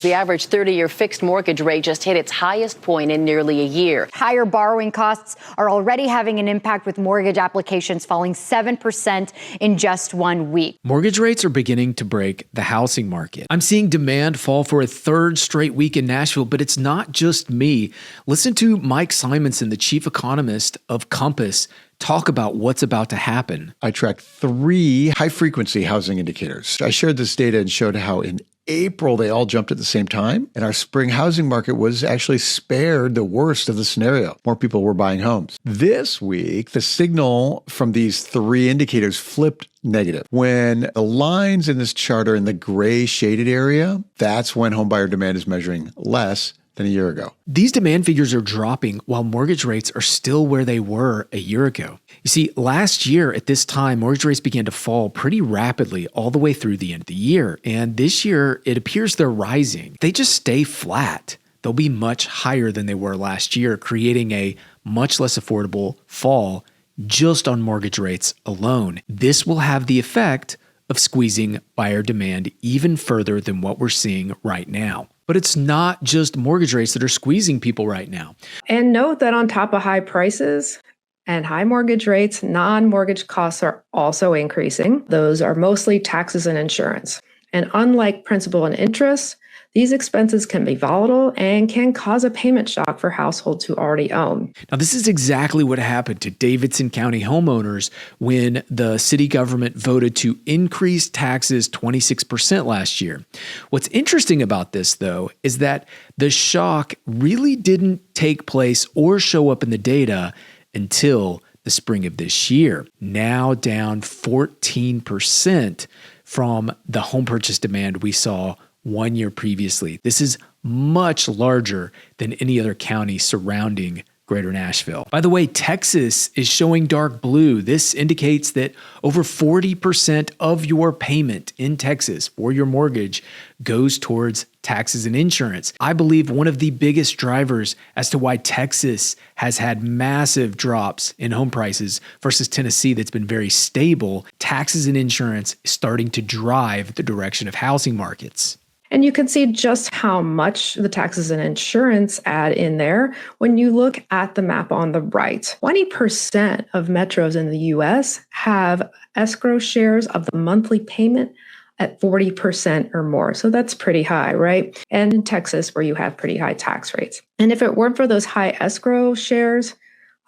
The average 30-year fixed mortgage rate just hit its highest point in nearly a year. Higher borrowing costs are already having an impact, with mortgage applications falling 7% in just 1 week. Mortgage rates are beginning to break the housing market. I'm seeing demand fall for a third straight week in Nashville, but it's not just me. Listen to Mike Simonsen, the chief economist of Compass, talk about what's about to happen. I tracked 3 high-frequency housing indicators. I shared this data and showed how in April they all jumped at the same time, and our spring housing market was actually spared the worst of the scenario. More people were buying homes. This week, the signal from these 3 indicators flipped negative. When the lines in this chart are in the gray shaded area, that's when homebuyer demand is measuring less than a year ago. These demand figures are dropping while mortgage rates are still where they were a year ago. You see, last year at this time, mortgage rates began to fall pretty rapidly all the way through the end of the year. And this year, it appears they're rising. They just stay flat. They'll be much higher than they were last year, creating a much less affordable fall just on mortgage rates alone. This will have the effect of squeezing buyer demand even further than what we're seeing right now. But it's not just mortgage rates that are squeezing people right now. And note that on top of high prices and high mortgage rates, non-mortgage costs are also increasing. Those are mostly taxes and insurance. And unlike principal and interest, these expenses can be volatile and can cause a payment shock for households who already own. Now, this is exactly what happened to Davidson County homeowners when the city government voted to increase taxes 26% last year. What's interesting about this, though, is that the shock really didn't take place or show up in the data until the spring of this year, now down 14% from the home purchase demand we saw 1 year previously. This is much larger than any other county surrounding Greater Nashville. By the way, Texas is showing dark blue. This indicates that over 40% of your payment in Texas for your mortgage goes towards taxes and insurance. I believe one of the biggest drivers as to why Texas has had massive drops in home prices versus Tennessee that's been very stable. Taxes and insurance is starting to drive the direction of housing markets. And you can see just how much the taxes and insurance add in there when you look at the map on the right. 20% of metros in the US have escrow shares of the monthly payment at 40% or more. So that's pretty high, right? And in Texas, where you have pretty high tax rates. And if it weren't for those high escrow shares,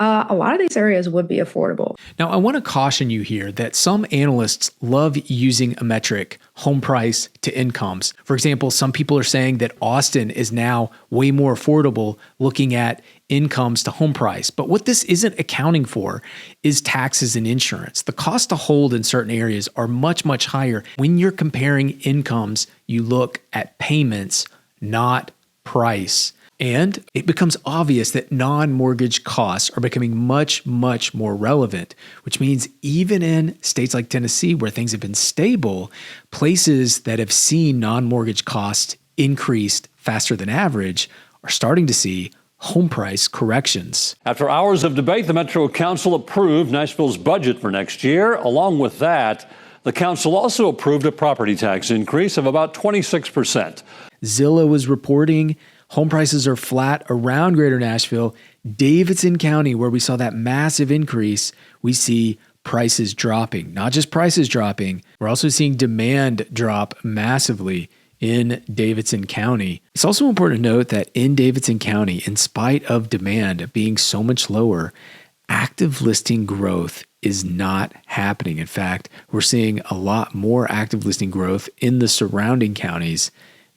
a lot of these areas would be affordable. Now, I want to caution you here that some analysts love using a metric, home price to incomes. For example, some people are saying that Austin is now way more affordable looking at incomes to home price. But what this isn't accounting for is taxes and insurance. The cost to hold in certain areas are much, much higher. When you're comparing incomes, you look at payments, not price. And it becomes obvious that non-mortgage costs are becoming much, much more relevant, which means even in states like Tennessee, where things have been stable, places that have seen non-mortgage costs increased faster than average are starting to see home price corrections. After hours of debate, the Metro Council approved Nashville's budget for next year. Along with that, the council also approved a property tax increase of about 26%. Zillow is reporting home prices are flat around Greater Nashville. Davidson County, where we saw that massive increase, we see prices dropping. Not just prices dropping, we're also seeing demand drop massively in Davidson County. It's also important to note that in Davidson County, in spite of demand being so much lower, active listing growth is not happening. In fact, we're seeing a lot more active listing growth in the surrounding counties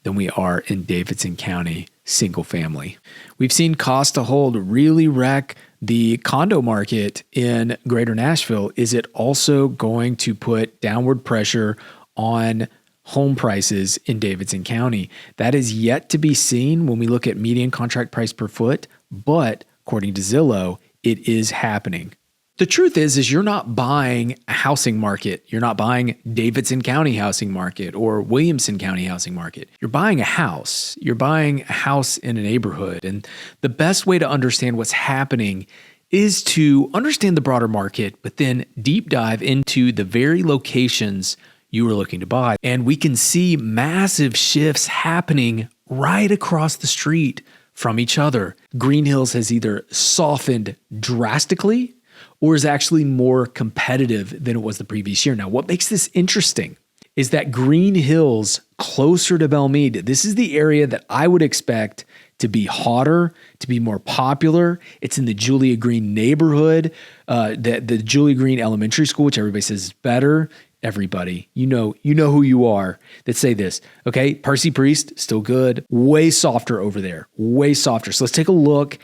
than we are in Davidson County single family. We've seen cost to hold really wreck the condo market in Greater Nashville. Is it also going to put downward pressure on home prices in Davidson County? That is yet to be seen when we look at median contract price per foot, but according to Zillow, it is happening. The truth is you're not buying a housing market. You're not buying Davidson County housing market or Williamson County housing market. You're buying a house. You're buying a house in a neighborhood. And the best way to understand what's happening is to understand the broader market, but then deep dive into the very locations you are looking to buy. And we can see massive shifts happening right across the street from each other. Green Hills has either softened drastically or is actually more competitive than it was the previous year. Now, what makes this interesting is that Green Hills, closer to Belmead, this is the area that I would expect to be hotter, to be more popular. It's in the Julia Green neighborhood, the Julia Green Elementary School, which everybody says is better. Everybody, you know who you are that say this, okay? Percy Priest, still good. Way softer over there, way softer. So let's take a look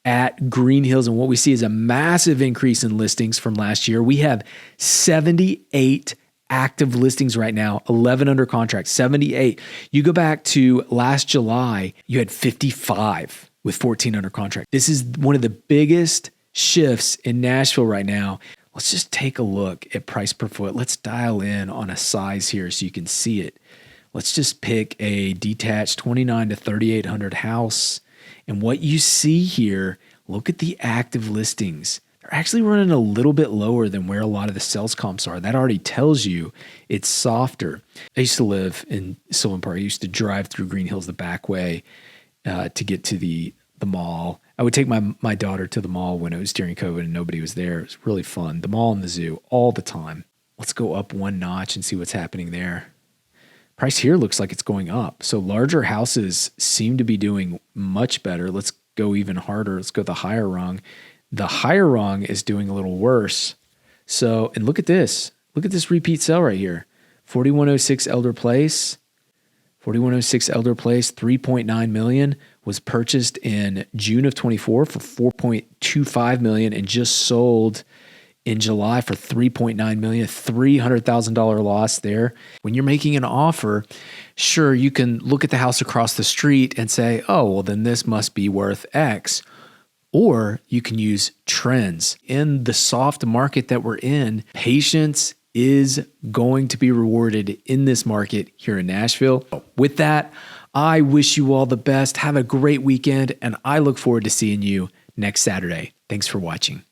at Green Hills, and what we see is a massive increase in listings from last year. We have 78 active listings right now, 11 under contract, 78. You go back to last July, you had 55 with 14 under contract. This is one of the biggest shifts in Nashville right now. Let's just take a look at price per foot. Let's dial in on a size here so you can see it. Let's just pick a detached 29 to 3,800 house. And what you see here, look at the active listings. They're actually running a little bit lower than where a lot of the sales comps are. That already tells you it's softer. I used to live in Sylvan Park. I used to drive through Green Hills the back way to get to the mall. I would take my daughter to the mall when it was during COVID and nobody was there. It was really fun. The mall and the zoo all the time. Let's go up one notch and see what's happening there. Price here looks like it's going up. So larger houses seem to be doing much better. Let's go even harder. Let's go the higher rung. The higher rung is doing a little worse. So, and look at this. Look at this repeat sale right here. 4106 Elder Place. 4106 Elder Place, $3.9 million, was purchased in June of 24 for $4.25 million and just sold in July for $3.9 million, $300,000 loss there. When you're making an offer, sure, you can look at the house across the street and say, oh, well, then this must be worth X. Or you can use trends. In the soft market that we're in, patience is going to be rewarded in this market here in Nashville. With that, I wish you all the best. Have a great weekend, and I look forward to seeing you next Saturday. Thanks for watching.